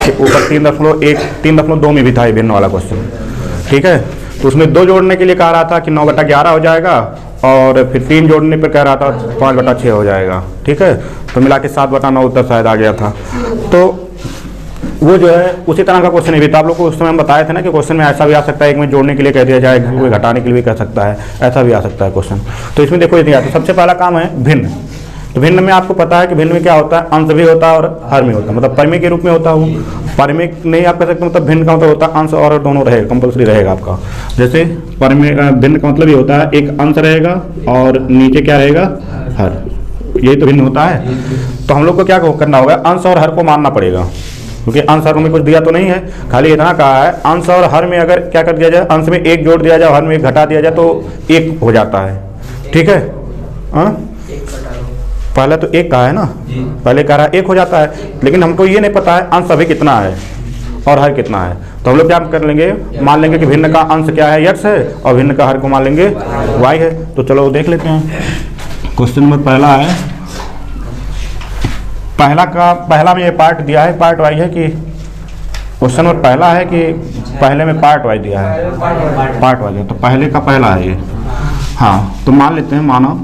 कि ऊपर 3.2 में भी था ये भिन्न वाला क्वेश्चन, ठीक है। तो उसमें 2 जोड़ने के लिए कह रहा था कि 9/11 हो जाएगा, और फिर 3 जोड़ने पर कह रहा था 5/6 हो जाएगा, ठीक है। तो मिला के 7/9 उत्तर शायद आ गया था। तो वो जो है उसी तरह का क्वेश्चन भी था। आप लोग को उस समय हम बताए थे ना कि क्वेश्चन में ऐसा भी आ सकता है, एक में जोड़ने के लिए कह दिया जाए, कोई घटाने के लिए भी कह सकता है, ऐसा भी आ सकता है क्वेश्चन। तो इसमें देखो ये आता है, सबसे पहला काम है भिन्न। तो भिन्न में आपको पता है कि भिन्न में क्या होता है, अंश भी होता है और हर में होता है, मतलब परिमेय के रूप में होता है वो। परिमेय नहीं आप कह सकते, मतलब भिन्न का मतलब होता है अंश और दोनों रहेगा, कंपल्सरी रहेगा आपका। जैसे परिमेय भिन्न का मतलब ये होता है एक अंश रहेगा और नीचे क्या रहेगा, हर, यही तो भिन्न होता है। तो हम लोग को क्या करना होगा, अंश और हर को मानना पड़ेगा, क्योंकि अंश हर में कुछ दिया तो नहीं है, खाली इतना कहा है अंश और हर में अगर क्या कर दिया जाए, अंश में 1 जोड़ दिया जाए, हर में 1 घटा दिया जाए तो 1 हो जाता है, ठीक है। पहले तो 1 कहा है ना, पहले कह रहा है 1 हो जाता है, लेकिन हमको ये नहीं पता है अंश अभी कितना है और हर कितना है। तो हम लोग क्या कर लेंगे, मान लेंगे कि भिन्न का अंश क्या है, x है, और भिन्न का हर को मान लेंगे y है। तो चलो देख लेते हैं। क्वेश्चन नंबर पहला है, पहला में ये पार्ट दिया है, पार्ट वाई है कि क्वेश्चन नंबर पहला है कि पहले में पार्ट वाई दिया है, पार्ट वाई है, तो पहले का पहला है ये। हाँ, तो मान लेते हैं, मानो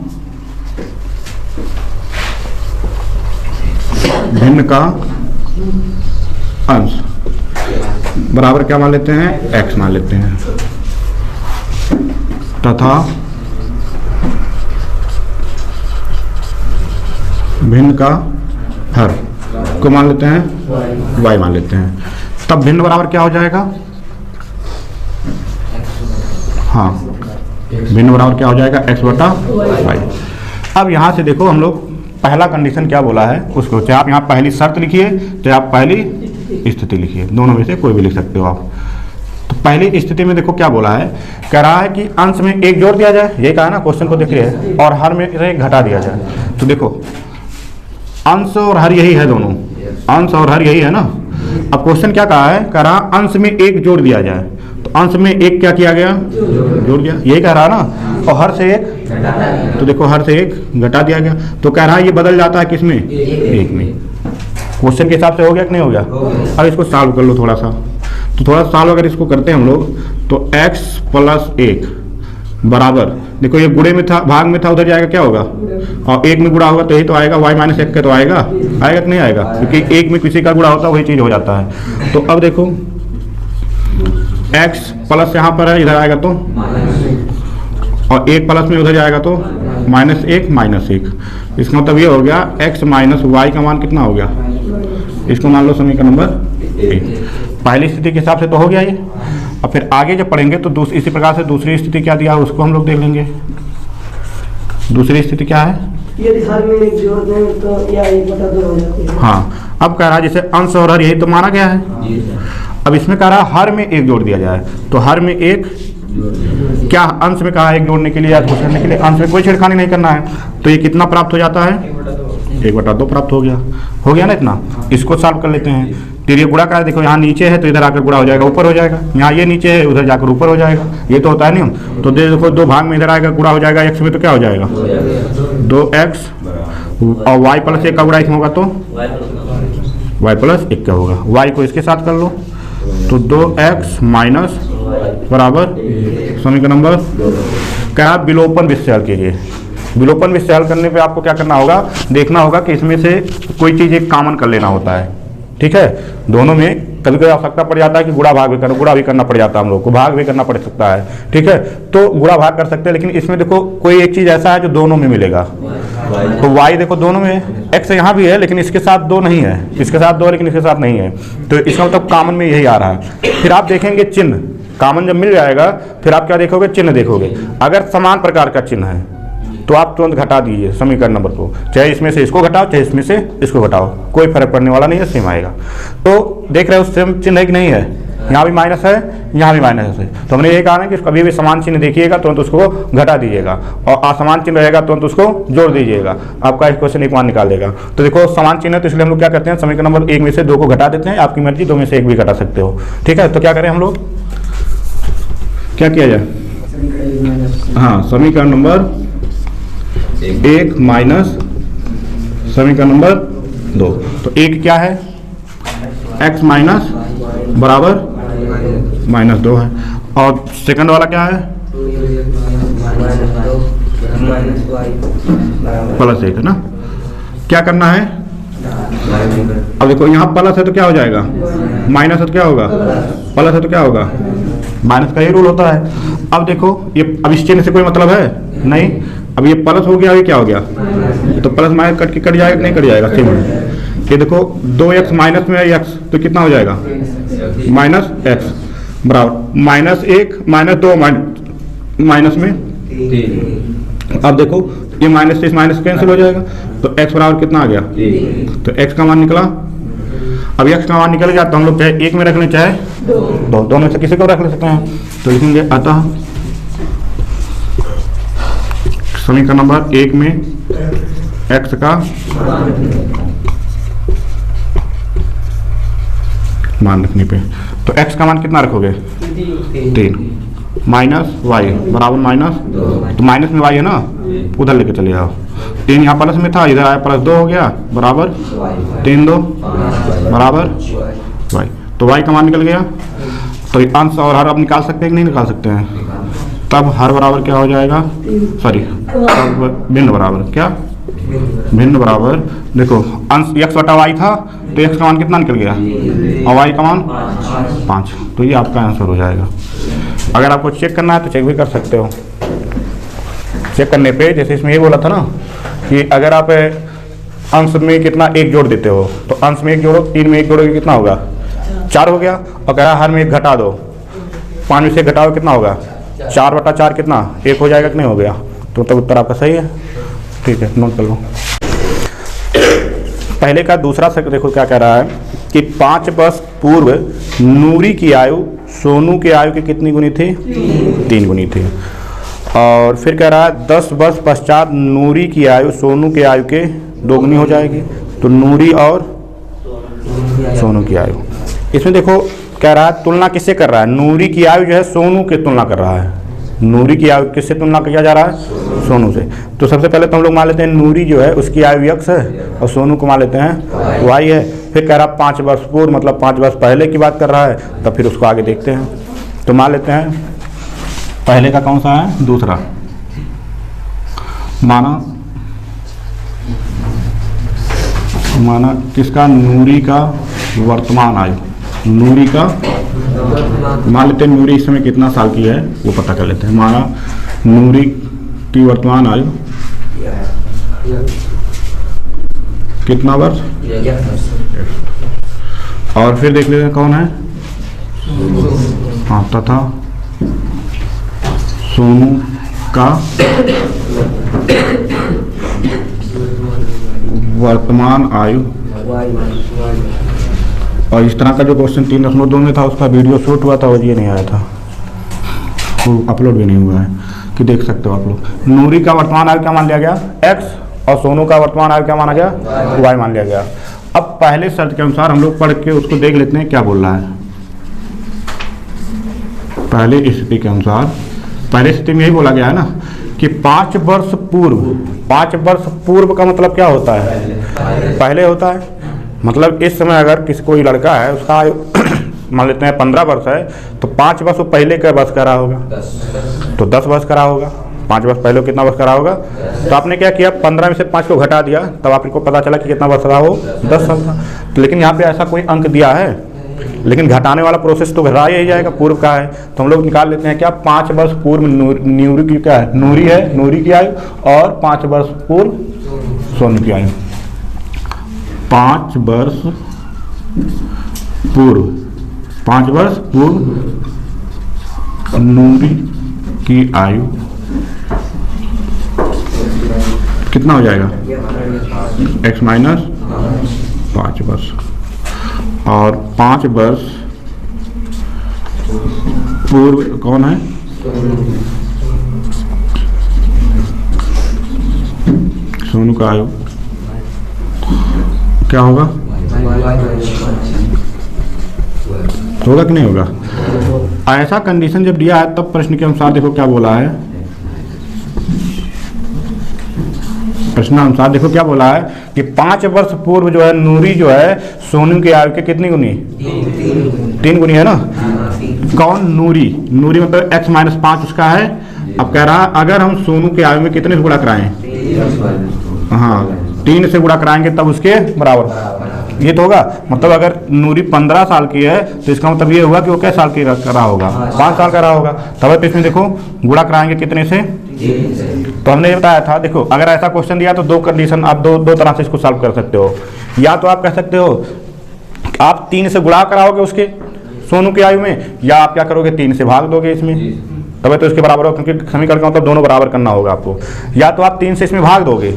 भिन्न का अंश बराबर क्या मान लेते हैं, x मान लेते हैं, तथा भिन्न का हर को मान लेते हैं y मान लेते हैं। तब भिन्न बराबर क्या हो जाएगा, हाँ, भिन्न बराबर क्या हो जाएगा, x/y। अब यहाँ से देखो हम लोग पहला कंडीशन क्या बोला है उसको, चाहे आप यहाँ पहली शर्त लिखिए, चाहे आप पहली स्थिति लिखिए, दोनों में से कोई भी लिख सकते हो आप। तो पहली स्थिति में देखो क्या बोला है, कह रहा है कि अंश में 1 जोड़ दिया जाए, ये कहा ना क्वेश्चन को देख रहे हैं, और हर में 1 घटा दिया जाए। तो देखो अंश और हर यही है, दोनों अंश और हर यही है ना। अब क्वेश्चन क्या कहा है, कह रहा अंश में 1 जोड़ दिया जाए, तो अंश में 1 क्या किया गया, जोड़ दिया, यही कह रहा ना। और हर से 1, तो देखो हर से 1 घटा दिया गया, तो कह रहा है ये बदल जाता है किसमें, 1 में। क्वेश्चन के हिसाब से हो गया कि नहीं हो गया। अब इसको सॉल्व कर लो थोड़ा सा। तो थोड़ा सॉल्व अगर इसको करते हैं हम लोग, तो x + 1 बराबर, देखो ये गुणे में था, भाग में था, उधर जाएगा क्या होगा, और 1 में गुणा होगा तो यही तो आएगा, y - 1 का तो आएगा कि नहीं आएगा, क्योंकि 1 में किसी का गुणा होता है वही चीज़ हो जाता है। तो अब देखो x प्लस यहाँ पर है, इधर आएगा तो, और 1 प्लस में उधर जाएगा तो -1 इसका मतलब ये हो गया x - y का मान कितना हो गया, इसको मान लो समीकरण नंबर 1। पहली स्थिति के हिसाब से तो हो गया ये। अब फिर आगे जब पढ़ेंगे तो इसी प्रकार से दूसरी स्थिति क्या दिया है उसको हम लोग देख लेंगे। दूसरी स्थिति क्या है, यदि हर में 1 जोड़ दें तो या 1/2 हो जाती है। हाँ, अब कह रहा है जैसे अंश और हर यही तो माना गया है। अब इसमें कह रहा है हर में 1 जोड़ दिया जाए, तो हर में 1 क्या, अंश में कहा है 1 जोड़ने के लिए या कुछ करने के लिए, अंश में कोई छेड़खानी नहीं करना है, तो ये कितना प्राप्त हो जाता है, 1/2 प्राप्त हो गया ना इतना। इसको सॉल्व कर लेते हैं। फिर ये गुणा का है, देखो यहाँ नीचे है तो इधर आकर गुणा हो जाएगा, ऊपर हो जाएगा, यहाँ ये नीचे है उधर जाकर ऊपर हो जाएगा, ये तो होता है नहीं। तो देखो 2 भाग में इधर आएगा, गुणा हो जाएगा, x में तो क्या हो जाएगा 2x, और y + 1 का गुणा इसमें होगा तो y + 1 का होगा। y को इसके साथ कर लो, तो 2x - बराबर समीकरण नंबर क्या, विलोपन विषय हल कीजिए। विलोपन विषय हल करने पे आपको क्या करना होगा, देखना होगा कि इसमें से कोई चीज़ एक कॉमन कर लेना होता है, ठीक है। दोनों में कभी कभी आवश्यकता पड़ जाता है कि गुणा भी करना पड़ जाता है हम लोग को, भाग भी करना पड़ सकता है, ठीक है। तो गुणा भाग कर सकते हैं, लेकिन इसमें देखो कोई एक चीज़ ऐसा है जो दोनों में मिलेगा। तो y देखो दोनों में, x यहाँ भी है लेकिन इसके साथ 2 नहीं है, इसके साथ 2 है लेकिन इसके साथ नहीं है, तो इसका मतलब कॉमन में यही आ रहा है। फिर आप देखेंगे चिन्ह, कॉमन जब मिल जाएगा फिर आप क्या देखोगे, चिन्ह देखोगे। अगर समान प्रकार का चिन्ह है तो आप तुरंत घटा दीजिए समीकरण नंबर को, चाहे इसमें से इसको घटाओ चाहे इसमें से इसको घटाओ, कोई फर्क पड़ने वाला नहीं है, सेम आएगा। तो देख रहे हो सेम चिन्ह है कि नहीं है, यहाँ भी माइनस है, यहाँ भी माइनस है। तो हमने ये कहा ना कि कभी भी समान चिन्ह देखिएगा तुरंत उसको घटा दीजिएगा, और असमान चिन्ह रहेगा तुरंत उसको जोड़ दीजिएगा, आपका इस क्वेश्चन 1 मान निकाल देगा। तो देखो समान चिन्ह है तो इसलिए हम लोग क्या करते हैं, समीकरण नंबर 1 में से 2 को घटा देते हैं, आपकी मर्जी 2 में से 1 भी घटा सकते हो, ठीक है। तो क्या करें हम लोग, क्या किया जाए, हाँ, समीकरण नंबर 1 माइनस समीकरण नंबर 2। तो 1 क्या है, x माइनस बराबर -2 है। और सेकंड वाला क्या है? +1 है ना। क्या करना है? अब देखो यहाँ प्लस है तो क्या हो जाएगा, माइनस है तो क्या होगा, प्लस है तो क्या होगा, माइनस का ही रूल होता है। अब देखो ये, अब इस चिन्ह से कोई मतलब है नहीं, अब ये प्लस हो गया, ये क्या हो गया, तो प्लस माइनस कट जाएगा कि नहीं कट जाएगा, सेम है। ये देखो 2x माइनस में x तो कितना हो जाएगा, -x बराबर -1 -2 माइनस में। अब देखो ये माइनस से इस माइनस कैंसिल हो जाएगा, तो x बराबर कितना आ गया, तो x का मान निकला। अब x का मान निकल गया तो हम लोग चाहे 1 में रख लें चाहे 2, दोनों में से किसी को रख ले सकते हैं। तो लिखेंगे अतः समीकरण नंबर 1 में x का मान रखने पे, तो x का मान कितना रखोगे, 3 माइनस वाई बराबर माइनस, तो माइनस में y है ना, उधर लेके चले जाओ। 3 यहाँ प्लस में था, इधर आया +2 हो गया बराबर 3 2 बराबर y, तो y का मान निकल गया। तो अंश और हर अब निकाल सकते हैं कि नहीं निकाल सकते हैं, तब हर बराबर क्या हो जाएगा, सॉरी तब भिन्न बराबर क्या, भिन्न बराबर, देखो अंश x बटा y था तो x का मान कितना निकल गया और y का मान 5, तो ये आपका आंसर हो जाएगा। अगर आपको चेक करना है तो चेक भी कर सकते हो। चेक करने पे जैसे इसमें ये बोला था ना कि अगर आप अंश में कितना 1 जोड़ देते हो, तो अंश में 1 जोड़ो, 3 में 1 जोड़ोगे कितना होगा, 4 हो गया। और कह रहा हर में 1 घटा दो, 5 में से घटाओ कितना होगा, 4 बटा 4 कितना 1 हो जाएगा कि नहीं हो गया, तो तब उत्तर आपका सही है। ठीक है, नोट कर लो। पहले का दूसरा से देखो क्या कह रहा है कि 5 वर्ष पूर्व नूरी की आयु सोनू की आयु की कितनी गुनी थी, 3 गुनी थी। और फिर कह रहा है 10 वर्ष पश्चात नूरी की आयु सोनू की आयु के 2 गुनी हो जाएगी। तो नूरी और सोनू की आयु, इसमें देखो कह रहा है तुलना किससे कर रहा है, नूरी की आयु जो है सोनू की तुलना कर रहा है। नूरी की आयु किससे तुलना किया जा रहा है, सोनू से। तो सबसे पहले तो हम लोग मान लेते हैं नूरी जो है उसकी आयु x है और सोनू को मान लेते हैं y है। फिर कह रहा 5 वर्ष पूर्व मतलब 5 वर्ष पहले की बात कर रहा है, तो फिर उसको आगे देखते हैं। तो मान लेते हैं पहले का कौन सा है, दूसरा। माना किसका, नूरी का वर्तमान आयु, नूरी का मान लेते हैं नूरी इस समय कितना साल की है वो पता कर लेते हैं। माना नूरी की वर्तमान आयु कितना वर्ष, और फिर देख लेते हैं कौन है, हाँ तथा सोनू का वर्तमान आयु। और इस तरह का जो क्वेश्चन 3.2 में था उसका वीडियो शूट हुआ था और ये नहीं आया था, वो अपलोड भी नहीं हुआ है, कि देख सकते हो आप लोग। नूरी का वर्तमान आयु क्या मान लिया गया, x, और सोनू का वर्तमान आयु क्या माना गया, y मान लिया गया। अब पहले शर्त के अनुसार हम लोग पढ़ के उसको देख लेते हैं क्या बोल रहा है। पहले स्थिति के अनुसार, पहले स्थिति में यही बोला गया है ना कि 5 वर्ष पूर्व, 5 वर्ष पूर्व का मतलब क्या होता है, पहले होता है। मतलब इस समय अगर किसी कोई लड़का है उसका आयु मान लेते हैं 15 वर्ष है, तो 5 वर्ष वो पहले का वर्ष करा होगा, तो 10 वर्ष करा होगा। 5 वर्ष पहले कितना वर्ष करा होगा, तो आपने क्या किया 15 में से 5 को घटा दिया, तब आपको पता चला कि कितना वर्ष रहा हो, 10 साल का। तो लेकिन यहाँ पे ऐसा कोई अंक दिया है, लेकिन घटाने वाला प्रोसेस तो घटा ही जाएगा, पूर्व का है, तो हम लोग निकाल लेते हैं क्या, 5 वर्ष पूर्व नूरी की क्या है, नूरी है, नूरी की आयु, और 5 वर्ष पूर्व सोनू की आयु। 5 वर्ष पूर्व, 5 वर्ष पूर्व नूरी की आयु कितना हो जाएगा, x माइनस 5 वर्ष, और 5 वर्ष पूर्व कौन है, सोनू का आयु क्या होगा, होगा कि नहीं होगा। ऐसा कंडीशन जब दिया है तब प्रश्न के अनुसार देखो क्या बोला है, प्रश्नानुसार देखो क्या बोला है कि 5 वर्ष पूर्व जो है नूरी जो है सोनू की आयु के कितनी गुनी? 3 गुनी है ना। कौन? नूरी। नूरी मतलब x माइनस 5 उसका है। अब कह रहा अगर हम सोनू की आयु में कितने से गुणा कराएं? हाँ 3 से गुणा कराएंगे तब उसके बराबर। ये तो होगा मतलब अगर नूरी 15 साल की है तो इसका मतलब ये होगा कि वो किस साल की रहा होगा? 5 साल का रहा होगा। तब तो इसमें देखो गुणा कराएंगे कितने से? तो हमने ये बताया था देखो अगर ऐसा क्वेश्चन दिया तो 2 कंडीशन आप दो तरह से इसको सॉल्व कर सकते हो। या तो आप कह सकते हो आप 3 से गुणा कराओगे उसके सोनू की आयु में, या आप क्या करोगे 3 से भाग दोगे इसमें, तब तो इसके बराबर हो, क्योंकि समीकरण का मतलब दोनों बराबर करना होगा आपको। या तो आप 3 से इसमें भाग दोगे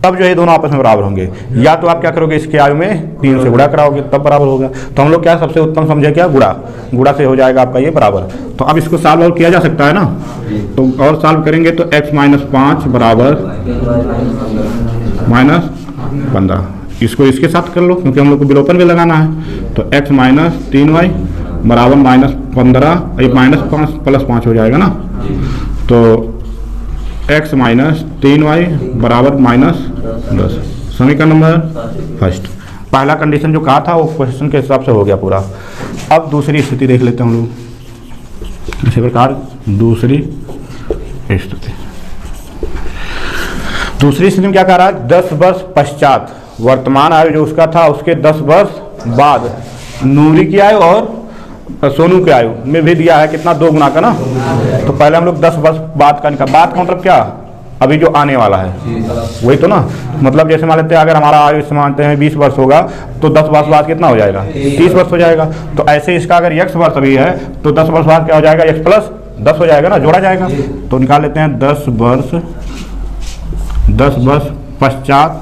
तब जो है दोनों आपस में बराबर होंगे, या तो आप क्या करोगे इसके आयु में 3 से गुणा कराओगे तब बराबर होगा। तो हम लोग क्या सबसे उत्तम समझे क्या? गुणा से हो जाएगा आपका ये बराबर। तो अब इसको सॉल्व किया जा सकता है ना। तो और सॉल्व करेंगे तो x माइनस 5 बराबर माइनस 15। इसको इसके साथ कर लो क्योंकि हम लोग को विलोपन भी लगाना है। तो x माइनस 3y बराबर माइनस 15, ये माइनस 5 प्लस 5 हो जाएगा ना। तो x माइनस 3y बराबर माइनस 10। समीकरण नंबर फर्स्ट। पहला कंडीशन जो कहा था वो क्वेश्चन के हिसाब से हो गया पूरा। अब दूसरी स्थिति देख लेते हैं हम लोग। इसी प्रकार दूसरी स्थिति में क्या कह रहा है? 10 वर्ष पश्चात वर्तमान आयु जो उसका था उसके 10 वर्ष बाद नूरी की आयु और सोनू की आयु में भी दिया है कितना? 2 गुना का ना। तो पहले हम लोग 10 वर्ष बाद का निकाल। बाद का मतलब क्या? अभी जो आने वाला है वही तो ना। मतलब जैसे मान लेते हैं अगर हमारा आयु मानते हैं 20 वर्ष होगा तो 10 वर्ष बाद कितना हो जाएगा? 30 वर्ष हो जाएगा। तो ऐसे इसका अगर x वर्ष अभी है तो 10 वर्ष बाद क्या हो जाएगा? x प्लस 10 हो जाएगा ना, जोड़ा जाएगा। तो निकाल लेते हैं 10 वर्ष पश्चात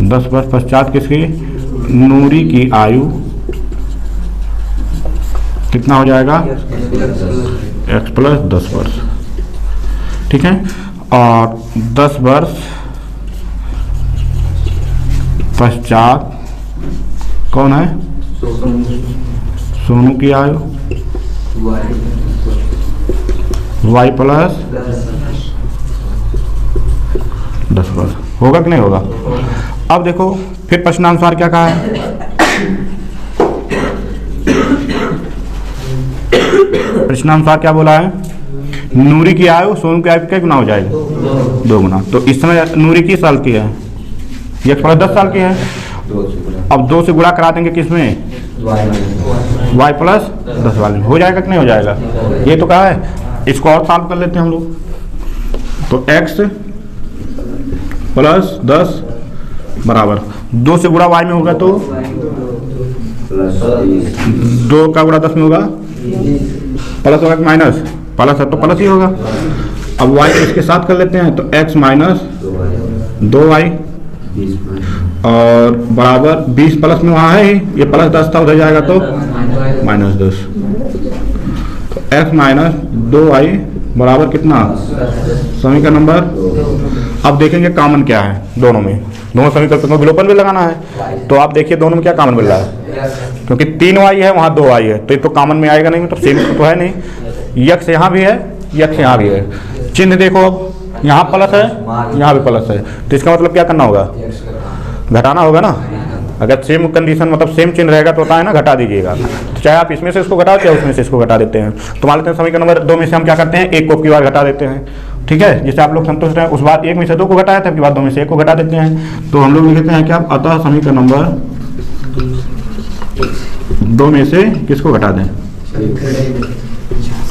10 वर्ष पश्चात किसकी? नूरी की आयु कितना हो जाएगा? x प्लस 10 वर्ष। ठीक है। और 10 वर्ष पश्चात कौन है? सोनू की आयु y प्लस 10 वर्ष। होगा कि नहीं होगा? अब देखो फिर प्रश्नानुसार क्या कहा है? प्रश्नानुसार क्या बोला है? नूरी की आयु सोनू की आयु क्या गुना हो जाएगी? 2 गुना। तो इस समय नूरी किस साल की है? ये 10 साल की है। अब 2 से गुणा करा देंगे किसमें? y प्लस 10 वाले में। हो जाएगा कि नहीं हो जाएगा? ये तो कहा है। इसको और सॉल्व कर लेते हैं हम लोग। तो x प्लस 10 बराबर 2 से गुणा y में होगा तो 2 का गुणा 10 में होगा प्लस होगा कि माइनस? प्लस है तो प्लस ही होगा। अब y इसके साथ कर लेते हैं तो x माइनस 2y और बराबर 20 प्लस में वहाँ है ही, ये प्लस 10 था उधर जाएगा तो माइनस 10। तो x माइनस 2y बराबर कितना? समीकरण नंबर। अब देखेंगे कॉमन क्या है दोनों में। दोनों समीकरण में विलोपन भी लगाना है। तो आप देखिए दोनों में क्या कॉमन मिल रहा है, क्योंकि 3y है वहाँ 2y है तो ये तो कॉमन में आएगा नहीं, तो सेम तो है नहीं। x यहाँ भी है, x यहाँ भी है। चिन्ह देखो अब यहाँ प्लस है, यहाँ भी प्लस है, तो इसका मतलब क्या करना होगा? घटाना होगा ना। अगर सेम कंडीशन मतलब सेम चिन्ह रहेगा तो होता है ना घटा दीजिएगा। तो चाहे आप इसमें से इसको घटाओ चाहे उसमें से इसको घटा देते हैं। तो मान लेते हैं समीकरण नंबर 2 में से हम क्या करते हैं? 1 को की बार घटा देते हैं। ठीक है, जैसे आप लोग संतुष्ट हैं उस बार 1 में से 2 को घटाया था, अब की बार 2 में से 1 को घटा देते हैं। तो हम लोग लिखते हैं क्या? अतः समीकरण नंबर 2 में से किसको घटा दें?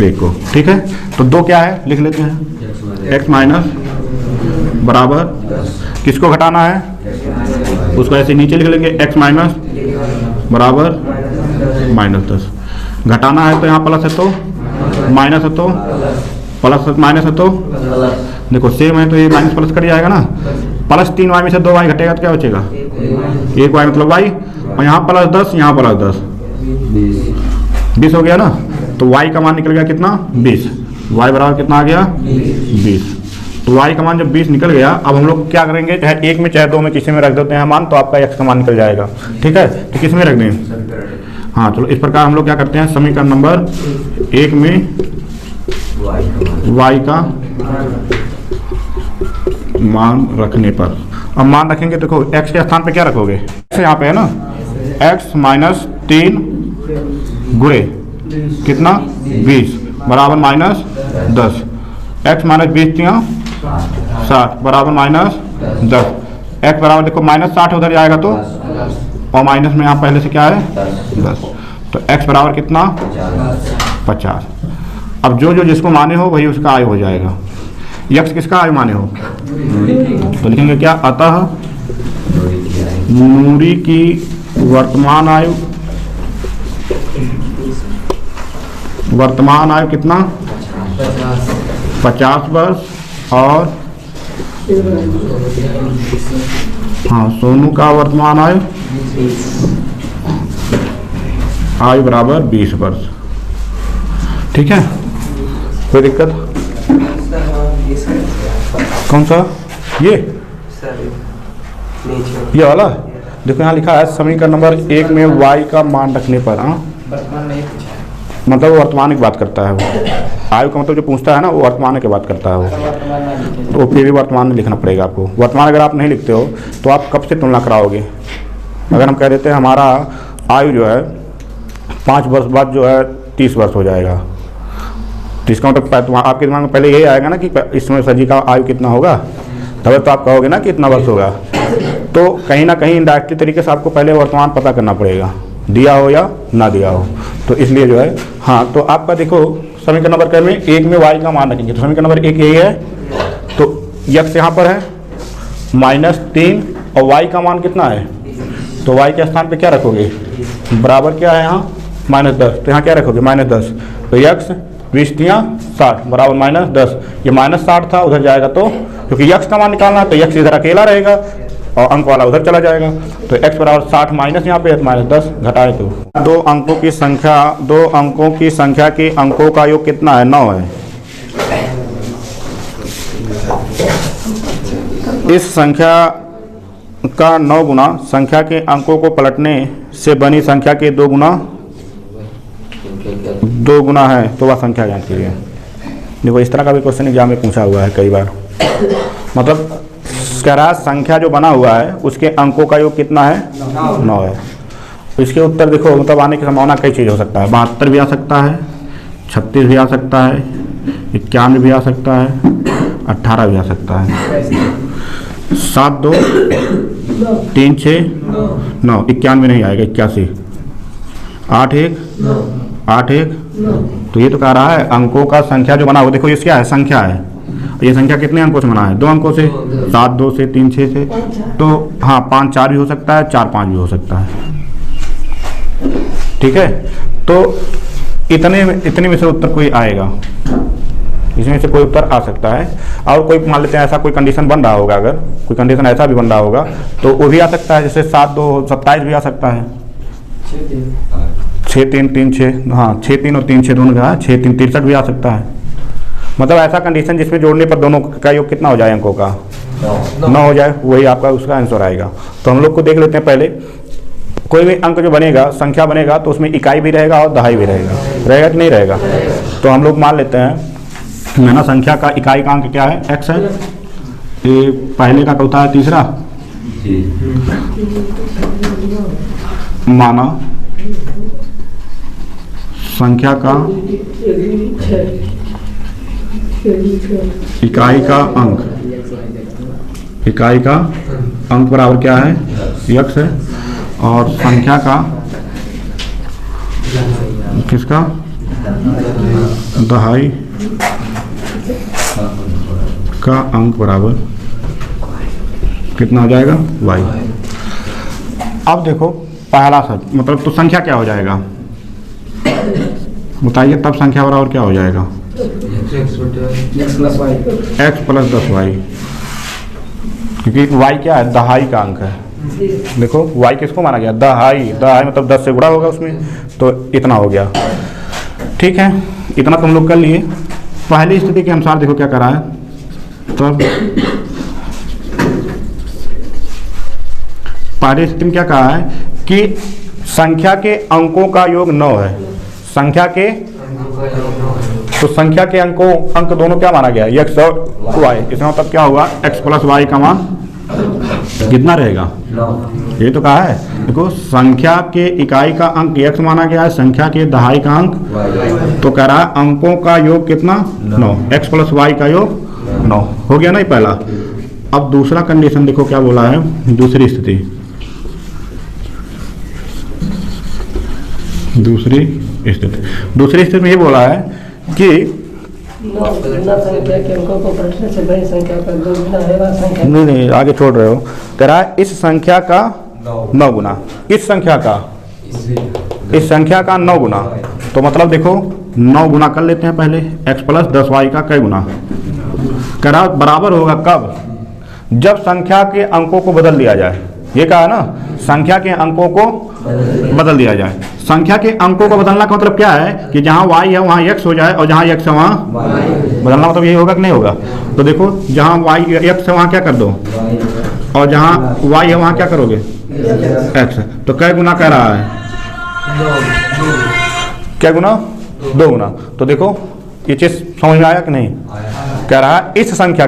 1 को। ठीक है, तो 2 क्या है लिख लेते हैं। x माइनस बराबर किसको घटाना है? उसको ऐसे नीचे लिख लेंगे। x माइनस बराबर माइनस 10। घटाना है तो यहाँ प्लस है तो माइनस है तो प्लस माइनस है तो देखो सेम है तो ये माइनस प्लस कट जाएगा ना। प्लस 3y में से 2y घटेगा तो क्या बचेगा? 1y मतलब y, और यहाँ प्लस 10 यहाँ प्लस 10 20 हो गया ना। तो y का मान निकल गया कितना? 20। y बराबर कितना आ गया? 20। तो y का मान जब 20 निकल गया, अब हम लोग क्या करेंगे? चाहे 1 में चाहे 2 में किसी में रख देते हैं मान, तो आपका x का मान निकल जाएगा। ठीक है, तो किस में रख दें? हाँ चलो, इस प्रकार हम लोग क्या करते हैं? समीकरण नंबर 1 में y का मान रखने पर। अब मान रखेंगे तो देखो x के स्थान पे क्या रखोगे, x यहाँ पे है ना, x माइनस 3 गुणे कितना 20 बराबर माइनस 10, x माइनस 20 60 बराबर माइनस 10, x बराबर देखो माइनस 60 उधर जाएगा तो, और माइनस में यहाँ पहले से क्या है 10, तो x बराबर कितना 50। अब जो जो जिसको माने हो वही उसका आयु हो जाएगा। x किसका आयु माने हो, तो लिखेंगे क्या, अतः नूरी की वर्तमान आयु कितना 50 वर्ष, और हाँ सोनू का वर्तमान आयु बराबर 20 वर्ष। ठीक है, कोई दिक्कत, कौन सा ये वाला देखो यहाँ लिखा है समीकरण नंबर 1 में y का मान रखने पर, मतलब वो वर्तमान की बात करता है, वो आयु का मतलब जो पूछता है ना वो वर्तमान की बात करता है वो, तो फिर भी वर्तमान में लिखना पड़ेगा आपको। वर्तमान अगर आप नहीं लिखते हो तो आप कब से तुलना कराओगे। अगर हम कह देते हैं हमारा आयु जो है 5 वर्ष बाद जो है 30 वर्ष हो जाएगा, तो इसका मतलब आपके दिमाग में पहले यही आएगा ना कि इसमें सर जी का आयु कितना होगा, तब तो आप कहोगे ना कि इतना वर्ष होगा। तो कहीं ना कहीं इंडायरेक्टली तरीके से आपको पहले वर्तमान पता करना पड़ेगा, दिया हो या ना दिया हो, तो इसलिए जो है हाँ। तो आपका देखो समीकरण नंबर में 1 में y का मान रखेंगे, तो समीकरण नंबर 1 यही है, तो x यहाँ पर है -3 और y का मान कितना है, तो y के स्थान पे क्या रखोगे, बराबर क्या है यहाँ -10, तो यहाँ क्या रखोगे -10, तो x 20 60 बराबर -10, ये -60 था उधर जाएगा तो, क्योंकि x का मान निकालना है तो x इधर अकेला रहेगा और अंक वाला उधर चला जाएगा, तो x बराबर 60 माइनस यहाँ पे है -10 घटाए तो 2 अंकों की संख्या के अंकों का योग कितना है, 9 है। इस संख्या का 9 गुना संख्या के अंकों को पलटने से बनी संख्या के 2 गुना है तो वह संख्या ज्ञात कीजिए। देखो इस तरह का भी क्वेश्चन एग्जाम में पूछा हुआ है कई बार, मतलब कह रहा है संख्या जो बना हुआ है उसके अंकों का योग कितना है, 9 है। इसके उत्तर देखो मतलब आने की संभावना कई चीज़ हो सकता है, 72 भी आ सकता है, 36 भी आ सकता है, 91 भी आ सकता है, 18 भी आ सकता है, 7 2 3 6 9, 91 नहीं आएगा, 81, 8 1 8 1, तो ये तो कह रहा है अंकों का संख्या जो बना हुआ, देखो ये क्या है, संख्या है, ये संख्या कितने अंकों से बना है, 2 अंकों से, 7 2 से, 3 6 से, तो हाँ 5 4 भी हो सकता है, 4 5 भी हो सकता है। ठीक है, तो इतने में से उत्तर कोई आएगा, इसमें से कोई उत्तर आ सकता है। और कोई मान लेते हैं ऐसा कोई कंडीशन बन रहा होगा, अगर कोई कंडीशन ऐसा भी बन रहा होगा तो वो भी आ सकता है, जैसे 7 2 27 भी आ सकता है, 6 3 3 6, हाँ 6 3 और 3 6 दोनों का 6 3 63 भी आ सकता है। मतलब ऐसा कंडीशन जिसमें जोड़ने पर दोनों का योग कितना हो जाए, अंकों का 9 हो जाए, वही आपका उसका आंसर आएगा। तो हम लोग को देख लेते हैं पहले, कोई भी अंक जो बनेगा, संख्या बनेगा, तो उसमें इकाई भी रहेगा और दहाई भी रहेगा कि नहीं रहेगा। तो हम लोग मान लेते हैं ना संख्या का इकाई का अंक क्या है, x है, ये पहले का होता है तीसरा, माना संख्या का इकाई का अंक बराबर क्या है, x है, और संख्या का किसका दहाई का अंक बराबर कितना हो जाएगा, y। अब देखो पहला सब मतलब तो संख्या क्या हो जाएगा बताइए, तब संख्या बराबर क्या हो जाएगा, x प्लस 10y, क्योंकि y क्या है, दहाई का अंक है। देखो y किसको माना गया, दहाई मतलब 10 से गुणा होगा उसमें, तो इतना हो गया। ठीक है, इतना तुम लोग कर लिए। पहली स्थिति के अनुसार देखो क्या कर रहा है, तो पहली स्थिति में क्या कहा है कि संख्या के अंकों का योग 9 है, संख्या के, तो संख्या के अंक दोनों क्या माना गया, x और y। इसका मतलब क्या होगा, x प्लस वाई का मान कितना रहेगा, ये तो कहा है। देखो संख्या के इकाई का अंक x माना गया है, संख्या के दहाई का अंक, तो कह रहा है अंकों का योग कितना 9, x प्लस वाई का योग 9 हो गया ना ये पहला। अब दूसरा कंडीशन देखो क्या बोला है, दूसरी स्थिति में ये बोला है कि गुना संख्या के अंकों को प्रश्न से बड़ी संख्या का 2 गुना है वह संख्या। नहीं आगे छोड़ रहे हो, कह रहा है इस संख्या का 9 गुना, इस संख्या का 9 गुना। तो मतलब देखो 9 गुना कर लेते हैं पहले, x प्लस 10y का कई गुना। कह रहा बराबर होगा कब, जब संख्या के अंकों को बदल दिया जाए। ये कहा ना, संख्या के अंकों को बदल दिया जाए। संख्या के अंकों को बदलना का मतलब क्या है कि जहाँ y है वहाँ x हो जाए और जहाँ x है वहाँ बदलना, मतलब यही होगा कि नहीं होगा। तो देखो जहाँ x है वहाँ क्या कर दो, और जहाँ y है वहाँ क्या करोगे x। तो कै गुना कह रहा है, क्या गुना, 2 गुना। तो देखो ये चीज समझ में आया कि नहीं। कह रहा है इस संख्या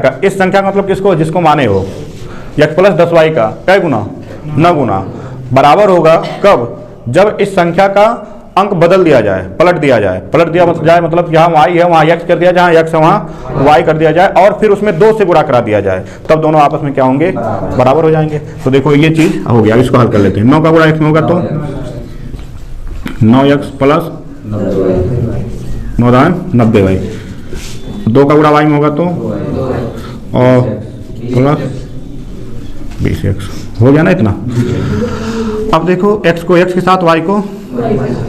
का मतलब किसको, जिसको माने हो, x प्लस 10y का कै गुना 9 गुना, बराबर होगा कब, जब इस संख्या का अंक बदल दिया जाए, पलट दिया जाए। पलट दिया जाए मतलब जहाँ y है वहाँ x कर दिया, जहाँ x है वहाँ y कर दिया जाए, और फिर उसमें 2 से गुणा करा दिया जाए, तब दोनों आपस में क्या होंगे, बराबर हो जाएंगे। तो देखो ये चीज हो गया, इसको हल कर लेते हैं। 9 का गुणा x में होगा तो 9x प्लस 9×90y, 2 का गुणा y में होगा तो और प्लस 20x हो गया ना इतना। अब देखो x को x के साथ, y को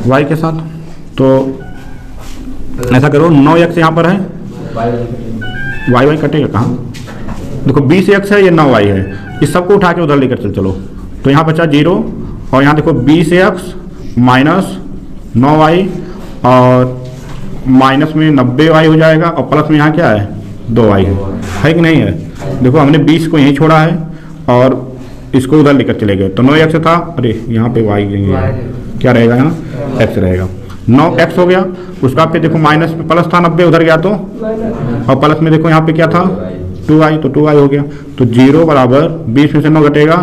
y के साथ, तो ऐसा करो 9x यहाँ पर है, y कटेगा कहाँ, देखो 20x है, ये 9y है, इस सबको उठा के उधर लेकर चलो। तो यहाँ बचा 0, और यहाँ देखो 20x माइनस 9y, और माइनस में 90y हो जाएगा, और प्लस में यहाँ क्या है 2y है कि नहीं है। देखो हमने 20 को यहीं छोड़ा है और इसको उधर लेकर चले गए, तो 9x था, अरे यहाँ पे y क्या रहेगा, यहाँ x रहेगा। 9x हो गया, उसका फिर देखो माइनस में प्लस था 90 उधर गया तो, और प्लस में देखो यहाँ पे क्या था 2y, तो 2y हो गया। तो 0 बराबर 20 में से 9 घटेगा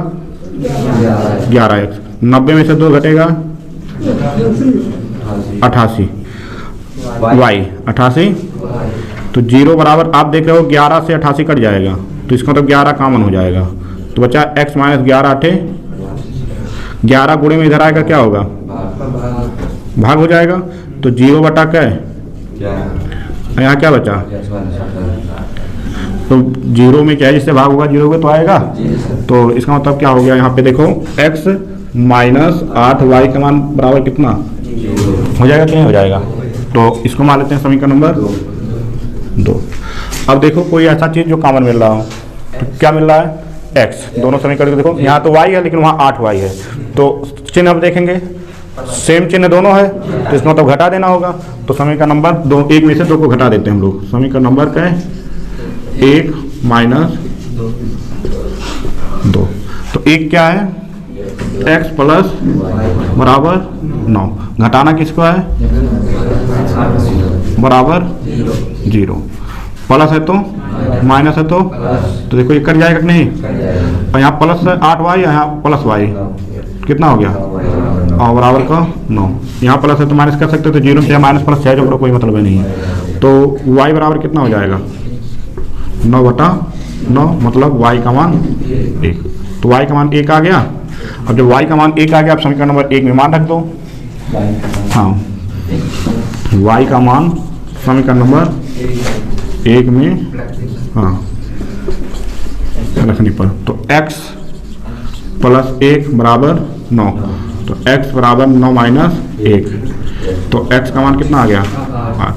11x, 90 में से 2 घटेगा 88 y 88। तो 0 बराबर आप देख रहे हो 11 से 88 कट जाएगा, तो इसका मतलब 11 कॉमन हो जाएगा। तो बचा x माइनस 11 8, 11 गुणे में इधर आएगा क्या होगा, भाग हो जाएगा। तो 0 बटा क्या है, यहाँ क्या बचा, तो 0 में क्या है जिससे भाग होगा 0 में तो आएगा। तो इसका मतलब क्या हो गया, यहाँ पे देखो x माइनस 8y का मान बराबर कितना हो जाएगा, क्या हो जाएगा। तो इसको मान लेते हैं समीकरण नंबर 2। अब देखो कोई ऐसा चीज जो कॉमन मिल रहा हो, तो क्या मिल रहा है x, दोनों समीकरण देखो, यहाँ तो y है लेकिन वहाँ 8y है, तो चिन्ह अब देखेंगे सेम चिन्ह दोनों है, तो इसमें तो घटा देना होगा। तो समीकरण नंबर 2, 1 में से 2 को घटा देते हैं हम लोग। समीकरण नंबर क्या है 1 माइनस 2, तो 1 क्या है x प्लस बराबर 9, घटाना किसको है बराबर 0, प्लस है तो माइनस है तो देखो ये कट जाएगा कि नहीं, और यहाँ प्लस 8y, यहाँ प्लस y कितना हो गया, और बराबर का 9, यहाँ प्लस है तो माइनस कर सकते हो, तो 0 से माइनस प्लस है जो कोई मतलब नहीं है। तो y बराबर कितना हो जाएगा 9/9, मतलब y का मान 1। तो y का मान 1 आ गया। अब जब y का मान 1 आ गया, आप समीकरण नंबर 1 में मान रख दो। हाँ, y का मान समीकरण नंबर 1 में हाँ रखने पर, तो x प्लस 1 बराबर 9, तो x बराबर 9 माइनस 1, तो x का मान कितना आ गया 8।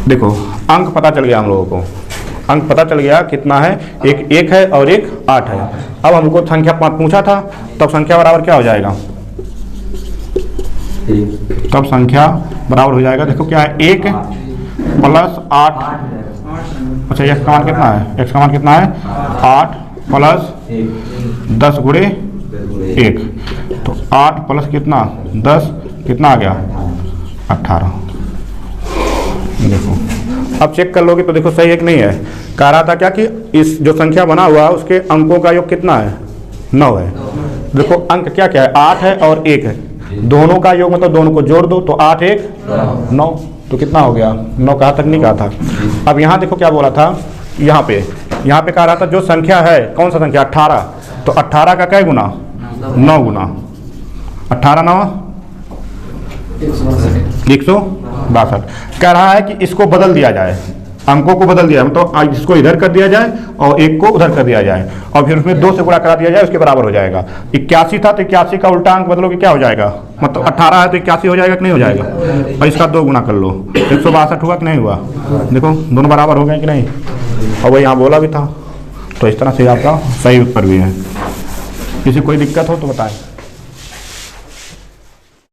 देखो अंक पता चल गया हम लोगों को, अंक पता चल गया कितना है, एक 1 है और एक 8 है। अब हमको संख्या पूछा था, तब संख्या बराबर क्या हो जाएगा, तब संख्या बराबर हो जाएगा, देखो क्या है 1 प्लस 8, अच्छा x का मान कितना है, x का मान कितना है 8 प्लस 10 गुणे 1, तो 8 प्लस कितना 10 कितना आ गया 18। देखो अब चेक कर लोगे तो देखो सही है कि नहीं है। कह रहा था क्या कि इस जो संख्या बना हुआ है उसके अंकों का योग कितना है, 9 है। देखो अंक क्या क्या है, 8 है और 1 है, दोनों का योग मतलब दोनों को जोड़ दो तो 8 1 9, तो कितना हो गया 9, कहा तक नहीं कहा था। अब यहाँ देखो क्या बोला था, यहाँ पे कह रहा था जो संख्या है, कौन सा संख्या 18, तो 18 का कै गुना 9 गुना 18 9 162। कह रहा है कि इसको बदल दिया जाए, अंकों को बदल दिया मतलब इसको इधर कर दिया जाए और 1 को उधर कर दिया जाए और फिर उसमें 2 से गुणा करा दिया जाए, उसके बराबर हो जाएगा। 81 था तो 81 का उल्टा अंक बदलोगे क्या हो जाएगा, मतलब 18 है तो 81 हो जाएगा कि नहीं हो जाएगा, और इसका 2 गुना कर लो 162 हुआ कि नहीं हुआ। देखो दोनों बराबर हो गए कि नहीं, और वही यहाँ बोला भी था। तो इस तरह से आपका सही उत्तर भी है। किसी कोई दिक्कत हो तो बताएं।